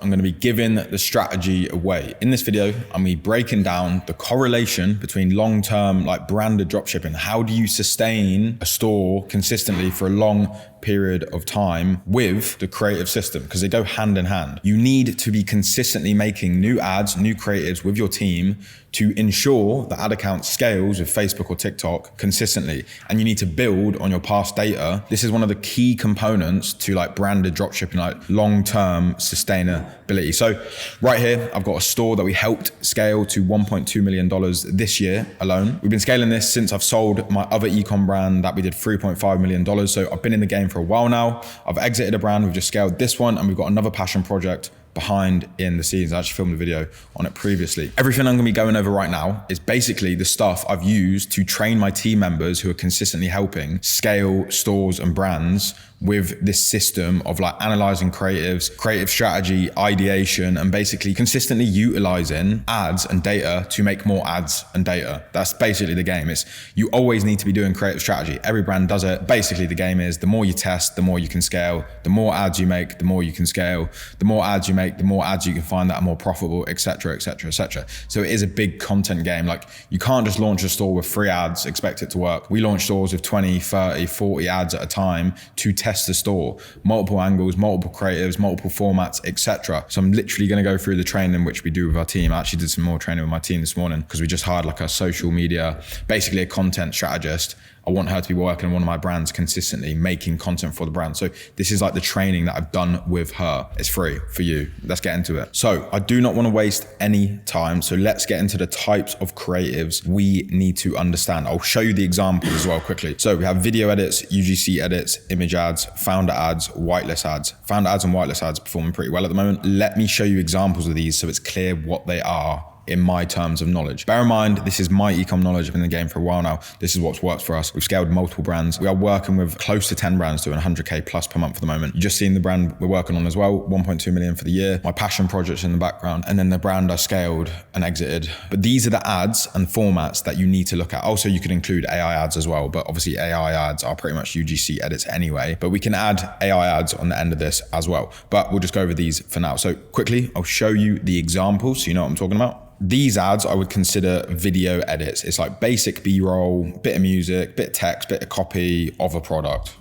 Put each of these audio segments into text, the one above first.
I'm going to be giving the strategy away. In this video, I'm going to be breaking down the correlation between long-term like branded dropshipping. How do you sustain a store consistently for a long period of time with the creative system? Because they go hand in hand. You need to be consistently making new ads, new creatives with your team to ensure the ad account scales with Facebook or TikTok consistently. And you need to build on your past data. This is one of the key components to like branded dropshipping, like long-term sustainability. So right here, I've got a store that we helped scale to $1.2 million this year alone. We've been scaling this since I've sold my other ecom brand that we did $3.5 million. So I've been in the game for a while now. I've exited a brand, we've just scaled this one, and we've got another passion project behind in the scenes. I actually filmed a video on it previously. Everything I'm gonna be going over right now is basically the stuff I've used to train my team members who are consistently helping scale stores and brands with this system of like analyzing creatives, creative strategy, ideation, and basically consistently utilizing ads and data to make more ads and data. That's basically the game. You always need to be doing creative strategy. Every brand does it. Basically the game is the more you test, the more you can scale. The more ads you make, the more you can scale. The more ads you make, the more ads you can find that are more profitable, etc., etc., etc. So it is a big content game. Like you can't just launch a store with 3 ads, expect it to work. We launch stores with 20, 30, 40 ads at a time to test the store, multiple angles, multiple creatives, multiple formats, etc. So I'm literally going to go through the training which we do with our team. I actually did some more training with my team this morning because we just hired like a social media, basically a content strategist. I want her to be working on one of my brands consistently, making content for the brand. So this is like the training that I've done with her. It's free for you. Let's get into it. So I do not want to waste any time. So let's get into the types of creatives we need to understand. I'll show you the examples as well quickly. So we have video edits, UGC edits, image ads, founder ads, whitelist ads. Founder ads and whitelist ads performing pretty well at the moment. Let me show you examples of these so it's clear what they are in my terms of knowledge. Bear in mind, this is my ecom knowledge. I've been in the game for a while now. This is what's worked for us. We've scaled multiple brands. We are working with close to 10 brands doing 100K plus per month for the moment. You just seen the brand we're working on as well, 1.2 million for the year. My passion projects in the background, and then the brand I scaled and exited. But these are the ads and formats that you need to look at. Also, you could include AI ads as well, but obviously AI ads are pretty much UGC edits anyway, but we can add AI ads on the end of this as well. But we'll just go over these for now. So quickly, I'll show you the examples so you know what I'm talking about. These ads I would consider video edits. It's like basic B-roll, bit of music, bit of text, bit of copy of a product.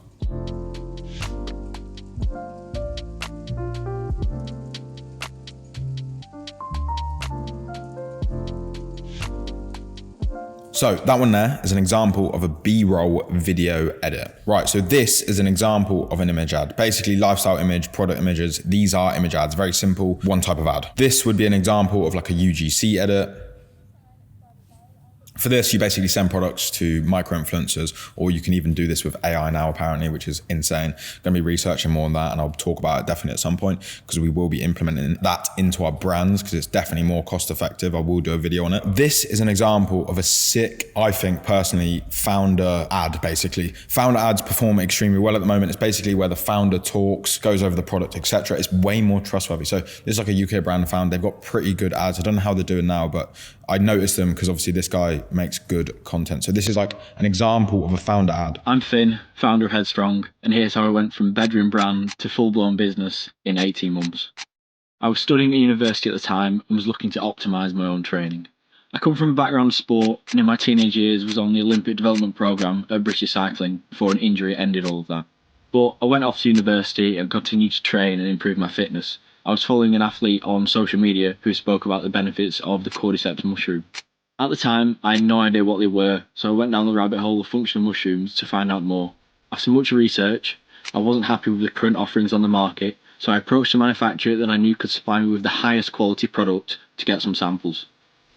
So that one there is an example of a B-roll video edit. Right, so this is an example of an image ad. Basically lifestyle image, product images, these are image ads, very simple, one type of ad. This would be an example of like a UGC edit. For this, you basically send products to micro-influencers, or you can even do this with AI now apparently, which is insane. I'm gonna be researching more on that, and I'll talk about it definitely at some point because we will be implementing that into our brands because it's definitely more cost effective. I will do a video on it. This is an example of a sick, I think personally, founder ad basically. Founder ads perform extremely well at the moment. It's basically where the founder talks, goes over the product, etc. It's way more trustworthy. So this is like a UK brand found. They've got pretty good ads. I don't know how they're doing now, but I noticed them because obviously this guy makes good content. So this is like an example of a founder ad. I'm Finn, founder of Headstrong, and here's how I went from bedroom brand to full-blown business in 18 months. I was studying at university at the time and was looking to optimise my own training. I come from a background of sport, and in my teenage years was on the Olympic development programme at British Cycling before an injury ended all of that. But I went off to university and continued to train and improve my fitness. I was following an athlete on social media who spoke about the benefits of the cordyceps mushroom. At the time, I had no idea what they were, so I went down the rabbit hole of functional mushrooms to find out more. After much research, I wasn't happy with the current offerings on the market, so I approached a manufacturer that I knew could supply me with the highest quality product to get some samples.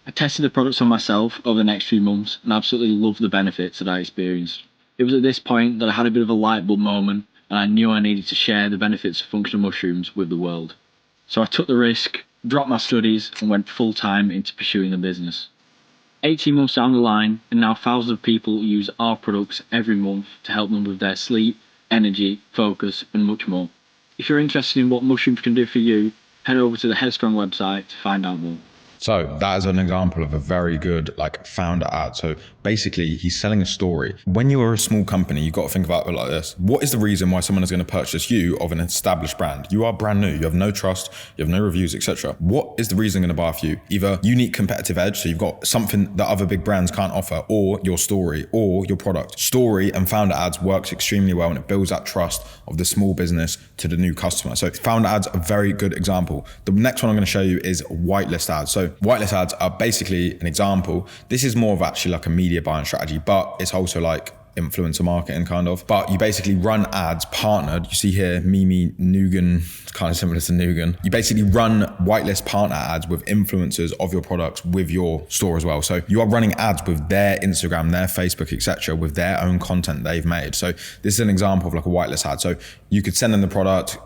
I tested the products on myself over the next few months and absolutely loved the benefits that I experienced. It was at this point that I had a bit of a light bulb moment, and I knew I needed to share the benefits of functional mushrooms with the world. So I took the risk, dropped my studies, and went full-time into pursuing the business. 18 months down the line, and now thousands of people use our products every month to help them with their sleep, energy, focus, and much more. If you're interested in what mushrooms can do for you, head over to the Headstrong website to find out more. So that is an example of a very good like founder ad. So basically he's selling a story. When you are a small company, you've got to think about it like this. What is the reason why someone is going to purchase you of an established brand? You are brand new, you have no trust, you have no reviews, etc. What is the reason going to buy for you? Either unique competitive edge, so you've got something that other big brands can't offer, or your story or your product. Story and founder ads works extremely well and it builds that trust of the small business to the new customer. So founder ads are a very good example. The next one I'm going to show you is whitelist ads. So whitelist ads are basically an example. This is more of actually like a media buying strategy, but it's also like influencer marketing kind of. But you basically run ads partnered. You see here, Mimi Nugan, it's kind of similar to Nugan. You basically run whitelist partner ads with influencers of your products with your store as well. So you are running ads with their Instagram, their Facebook, etc., with their own content they've made. So this is an example of like a whitelist ad. So you could send them the product,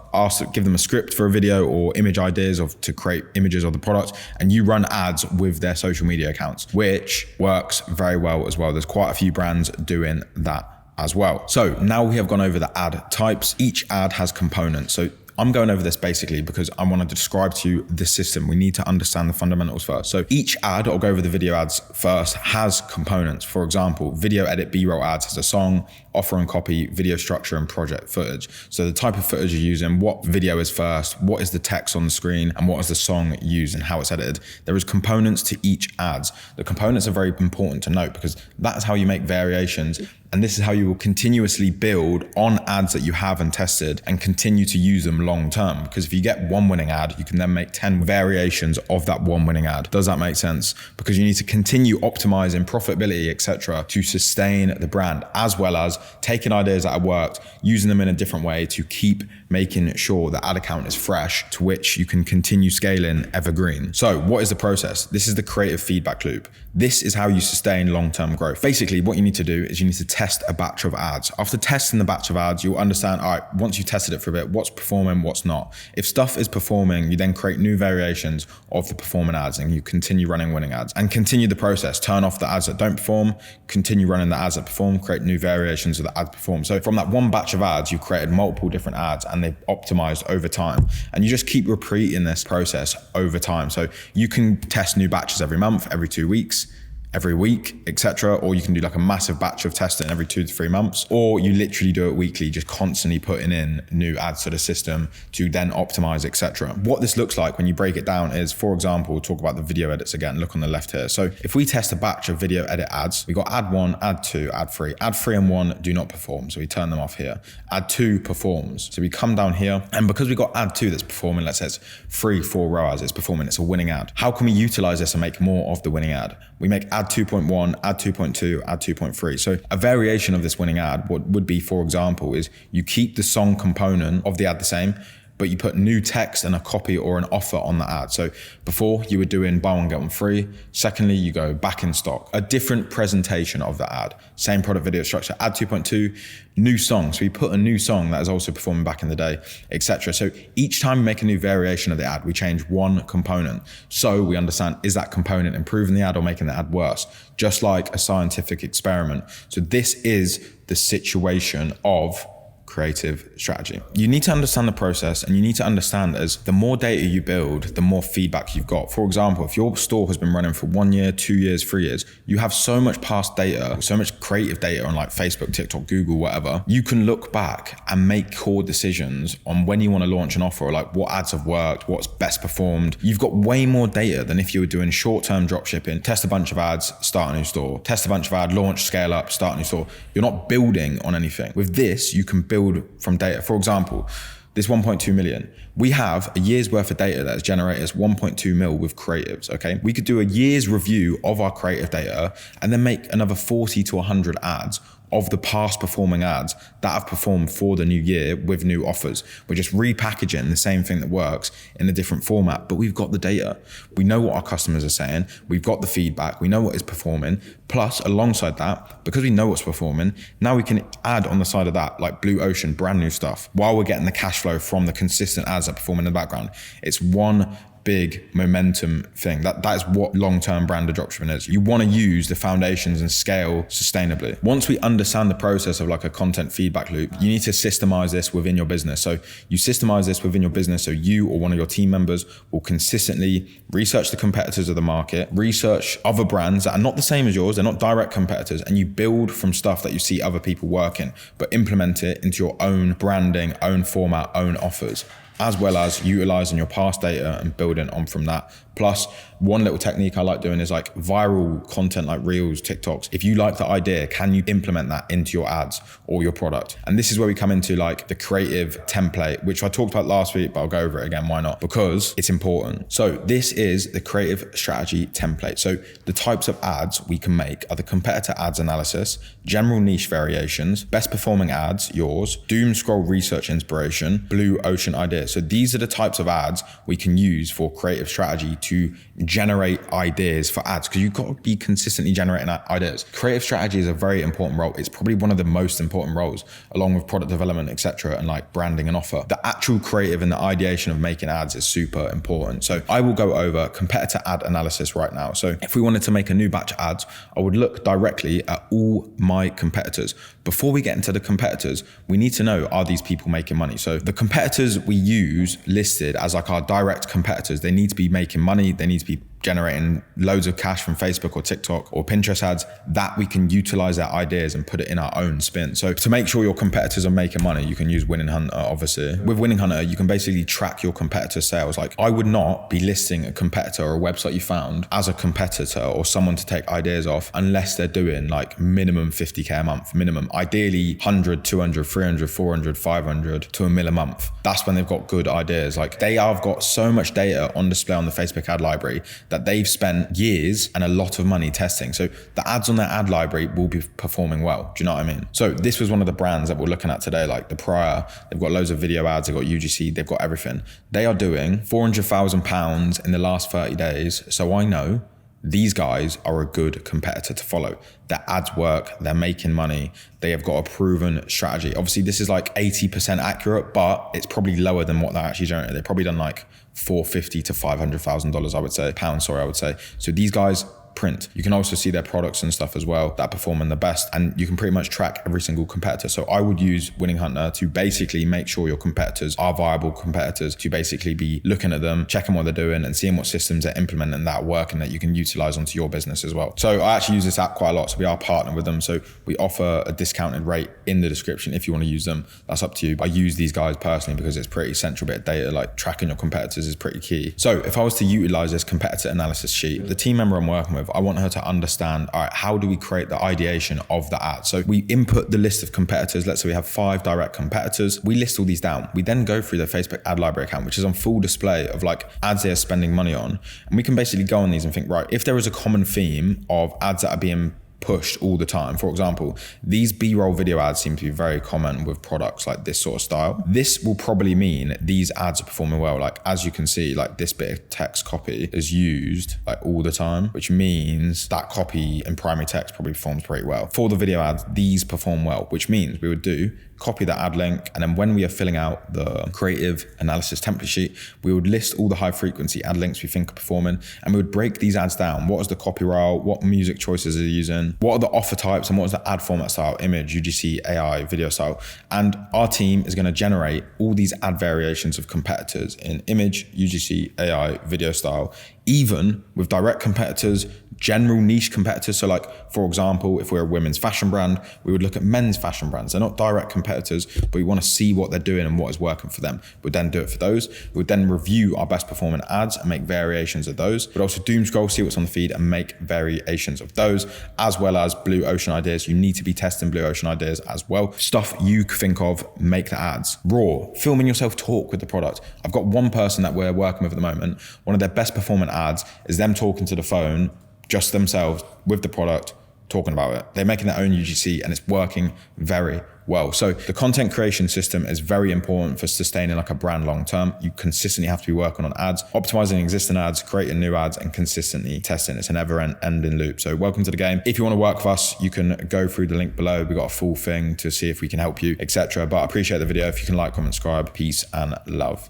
give them a script for a video or image ideas to create images of the product, and you run ads with their social media accounts, which works very well as well. There's quite a few brands doing that as well. So now we have gone over the ad types. Each ad has components. So I'm going over this basically because I want to describe to you the system. We need to understand the fundamentals first. So each ad, I'll go over the video ads first, has components. For example, video edit B-roll ads has a song, offer and copy, video structure, and project footage. So the type of footage you're using, what video is first, what is the text on the screen, and what is the song used and how it's edited. There is components to each ads. The components are very important to note because that's how you make variations. And this is how you will continuously build on ads that you have and tested and continue to use them long term. Because if you get one winning ad, you can then make 10 variations of that one winning ad. Does that make sense? Because you need to continue optimizing profitability, etc., to sustain the brand, as well as taking ideas that have worked, using them in a different way to keep making sure the ad account is fresh, to which you can continue scaling evergreen. So what is the process? This is the creative feedback loop. This is how you sustain long-term growth. Basically, what you need to do is you need to test a batch of ads. After testing the batch of ads, you'll understand, all right, once you've tested it for a bit, what's performing, what's not. If stuff is performing, you then create new variations of the performing ads and you continue running winning ads and continue the process. Turn off the ads that don't perform, continue running the ads that perform, create new variations of the ads perform. So from that one batch of ads, you created multiple different ads and they've optimized over time. And you just keep repeating this process over time. So you can test new batches every month, every 2 weeks, every week, etc. Or you can do like a massive batch of testing every 2 to 3 months, or you literally do it weekly, just constantly putting in new ads to the system to then optimize, etc. What this looks like when you break it down is, for example, we'll talk about the video edits again, look on the left here. So if we test a batch of video edit ads, we got ad 1, ad 2, ad 3. Ad 3 and 1 do not perform, so we turn them off here. Ad 2 performs, so we come down here, and because we got ad 2 that's performing, let's say it's 3-4 ROAS, it's performing, it's a winning ad. How can we utilize this and make more of the winning ad? We make ad 2.1, ad 2.2, ad 2.3. So a variation of this winning ad, what would be, for example, is you keep the song component of the ad the same, but you put new text and a copy or an offer on the ad. So before you were doing buy one, get one free. Secondly, you go back in stock, a different presentation of the ad, same product video structure, ad 2.2, new song. So we put a new song that is also performing back in the day, etc. So each time we make a new variation of the ad, we change one component. So we understand, is that component improving the ad or making the ad worse? Just like a scientific experiment. So this is the situation of creative strategy. You need to understand the process, and you need to understand as the more data you build, the more feedback you've got. For example, if your store has been running for 1 year, 2 years, 3 years, you have so much past data, so much creative data on like Facebook, TikTok, Google, whatever. You can look back and make core decisions on when you want to launch an offer, or like what ads have worked, what's best performed. You've got way more data than if you were doing short-term dropshipping, test a bunch of ads, start a new store, test a bunch of ads, launch, scale up, start a new store. You're not building on anything. With this, you can build from data. For example, this 1.2 million, we have a year's worth of data that has generated us 1.2 mil with creatives, okay? We could do a year's review of our creative data and then make another 40 to 100 ads of the past performing ads that have performed for the new year with new offers. We're just repackaging the same thing that works in a different format, but we've got the data. We know what our customers are saying. We've got the feedback. We know what is performing. Plus, alongside that, because we know what's performing, now we can add on the side of that, like blue ocean, brand new stuff, while we're getting the cash flow from the consistent ads that perform in the background. It's one big momentum thing. That is what long-term branded dropshipping is. You want to use the foundations and scale sustainably. Once we understand the process of like a content feedback loop, you need to systemize this within your business. So you systemize this within your business so you or one of your team members will consistently research the competitors of the market, research other brands that are not the same as yours, they're not direct competitors, and you build from stuff that you see other people working, but implement it into your own branding, own format, own offers, as well as utilizing your past data and building on from that. Plus, one little technique I like doing is like viral content like Reels, TikToks. If you like the idea, can you implement that into your ads or your product? And this is where we come into like the creative template, which I talked about last week, but I'll go over it again. Why not? Because it's important. So this is the creative strategy template. So the types of ads we can make are the competitor ads analysis, general niche variations, best performing ads, yours, doom scroll research inspiration, blue ocean ideas. So these are the types of ads we can use for creative strategy to generate ideas for ads, because you've got to be consistently generating ideas. Creative strategy is a very important role. It's probably one of the most important roles, along with product development, etc., and like branding and offer. The actual creative and the ideation of making ads is super important. So I will go over competitor ad analysis right now. So if we wanted to make a new batch of ads, I would look directly at all my competitors. Before we get into the competitors, we need to know, are these people making money? So the competitors we use listed as like our direct competitors, they need to be making money. They need to be generating loads of cash from Facebook or TikTok or Pinterest ads, that we can utilize their ideas and put it in our own spin. So to make sure your competitors are making money, you can use Winning Hunter, obviously. With Winning Hunter, you can basically track your competitor sales. Like I would not be listing a competitor or a website you found as a competitor or someone to take ideas off unless they're doing like minimum 50K a month, minimum. Ideally 100, 200, 300, 400, 500 to $1 million a month. That's when they've got good ideas. Like they have got so much data on display on the Facebook ad library that they've spent years and a lot of money testing. So the ads on their ad library will be performing well. Do you know what I mean? So this was one of the brands that we're looking at today, like the Prior. They've got loads of video ads, they've got UGC, they've got everything. They are doing £400,000 in the last 30 days. So I know these guys are a good competitor to follow. Their ads work, they're making money, they have got a proven strategy. Obviously this is like 80% accurate, but it's probably lower than what they're actually generating. They've probably done like $450,000 to $500,000, I would say, pounds, sorry, I would say. So these guys print. You can also see their products and stuff as well that perform the best, and you can pretty much track every single competitor. So I would use Winning Hunter to basically make sure your competitors are viable competitors, to basically be looking at them, checking what they're doing and seeing what systems they're implementing that work and that you can utilize onto your business as well. So I actually use this app quite a lot. So we are partnered with them. So we offer a discounted rate in the description if you want to use them. That's up to you. I use these guys personally because it's pretty central bit of data, like tracking your competitors is pretty key. So if I was to utilize this competitor analysis sheet, the team member I'm working with, I want her to understand, all right, how do we create the ideation of the ad? So we input the list of competitors. Let's say we have 5 direct competitors. We list all these down. We then go through their Facebook ad library account, which is on full display of like ads they're spending money on. And we can basically go on these and think, right, if there is a common theme of ads that are being pushed all the time. For example, these B-roll video ads seem to be very common with products like this sort of style. This will probably mean these ads are performing well. Like as you can see, like this bit of text copy is used like all the time, which means that copy in primary text probably performs pretty well. For the video ads, these perform well, which means we would do copy the ad link, and then when we are filling out the creative analysis template sheet, we would list all the high frequency ad links we think are performing, and we would break these ads down. What is the copy route? What music choices are you using? What are the offer types? And what is the ad format style? Image, UGC, AI, video style. And our team is going to generate all these ad variations of competitors in image, UGC, AI, video style, even with direct competitors, general niche competitors. So like, for example, if we're a women's fashion brand, we would look at men's fashion brands. They're not direct competitors, but we want to see what they're doing and what is working for them. We'd then do it for those. We would then review our best performing ads and make variations of those. But also doom scroll, see what's on the feed and make variations of those, as well as blue ocean ideas. You need to be testing blue ocean ideas as well. Stuff you think of, make the ads. Raw, filming yourself talk with the product. I've got one person that we're working with at the moment. One of their best performing ads is them talking to the phone, just themselves with the product, talking about it. They're making their own UGC and it's working very well. So the content creation system is very important for sustaining like a brand long term. You consistently have to be working on ads, optimizing existing ads, creating new ads, and consistently testing. It's a never ending loop. So welcome to the game. If you want to work with us, you can go through the link below. We've got a full thing to see if we can help you, etc. But I appreciate the video. If you can like, comment, subscribe. Peace and love.